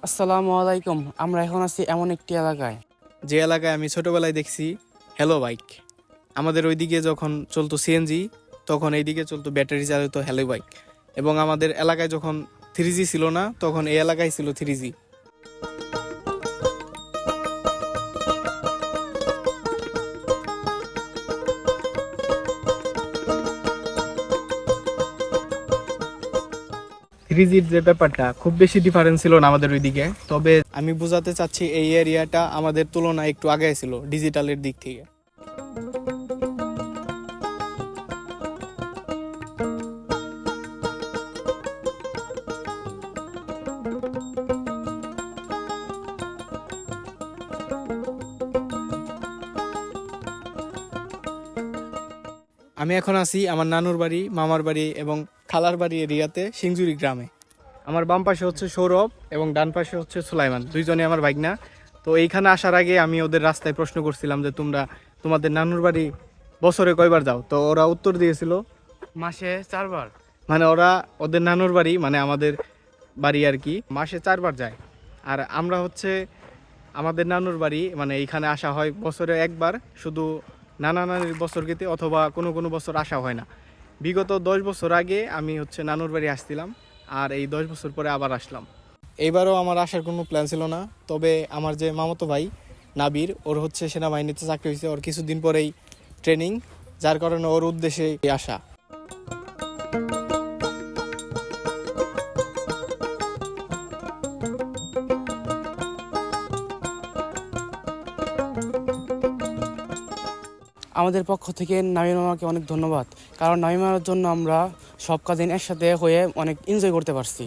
আসসালামু আলাইকুম। আমরা এখন আছি এমন একটি এলাকায়, যে এলাকায় আমি ছোটবেলায় দেখছি হ্যালো বাইক। আমাদের ওইদিকে যখন চলতো সিএনজি, তখন এইদিকে চলতো ব্যাটারি চালিত হ্যালো বাইক। এবং আমাদের এলাকায় যখন 3G ছিল না, তখন এই এলাকায় ছিল 3G। থ্রি জির যে ব্যাপারটা খুব বেশি ডিফারেন্স ছিল না আমাদের ওইদিকে, তবে আমি বোঝাতে চাচ্ছি এই এরিয়াটা আমাদের তুলনায় একটু আগে ছিল ডিজিটালের দিক থেকে। আমি এখন আছি আমার নানুর বাড়ি, মামার বাড়ি এবং খালার বাড়ি এরিয়াতে, সিংজুরি গ্রামে। আমার বাম পাশে হচ্ছে সৌরভ এবং ডান পাশে হচ্ছে সুলাইমান, দুইজনে আমার ভাইগনা। তো এইখানে আসার আগে আমি ওদের রাস্তায় প্রশ্ন করছিলাম যে তোমাদের নানুর বাড়ি বছরে কয়বার যাও? তো ওরা উত্তর দিয়েছিল মাসে 4 বার। মানে ওদের নানুর বাড়ি মানে আমাদের বাড়ি আর কি, মাসে 4বার যায়। আর আমরা হচ্ছে আমাদের নানুর বাড়ি মানে এইখানে আসা হয় বছরে একবার, শুধু নানা নানির বছর গেতে, অথবা কোনো কোনো বছর আসা হয় না। বিগত 10 বছর আগে আমি হচ্ছে নানুর বাড়ি আসছিলাম, আর এই 10 বছর পরে আবার আসলাম। এইবারও আমার আসার কোনো প্ল্যান ছিল না, তবে আমার যে মামাতো ভাই নাবির, ওর হচ্ছে সেনাবাহিনীতে চাকরি হয়েছে, ওর কিছুদিন পরেই ট্রেনিং, যার কারণে ওর উদ্দেশ্যে আসা। আমাদের পক্ষ থেকে নামিম মামাকে অনেক ধন্যবাদ, কারণ নামিম মামার জন্য আমরা সব কাজিন একসাথে হয়ে অনেক এনজয় করতে পারছি।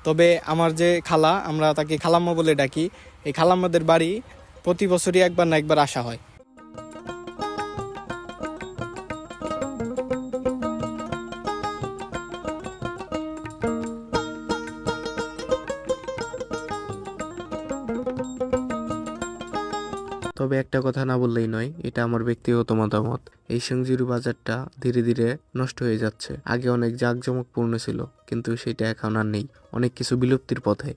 তবে আমার যে খালা, আমরা তাকে খালাম্মা বলে ডাকি, এই খালাম্মাদের বাড়ি প্রতি বছরই একবার না একবার আসা হয়। তবে একটা কথা না বললেই নয়, এটা আমার ব্যক্তিগত মতামত। এই সিংজুরি বাজারটা ধীরে ধীরে নষ্ট হয়ে যাচ্ছে। আগে অনেক জাঁকজমকপূর্ণ ছিল, কিন্তু সেটা এখন আর নেই, অনেক কিছু বিলুপ্তির পথে।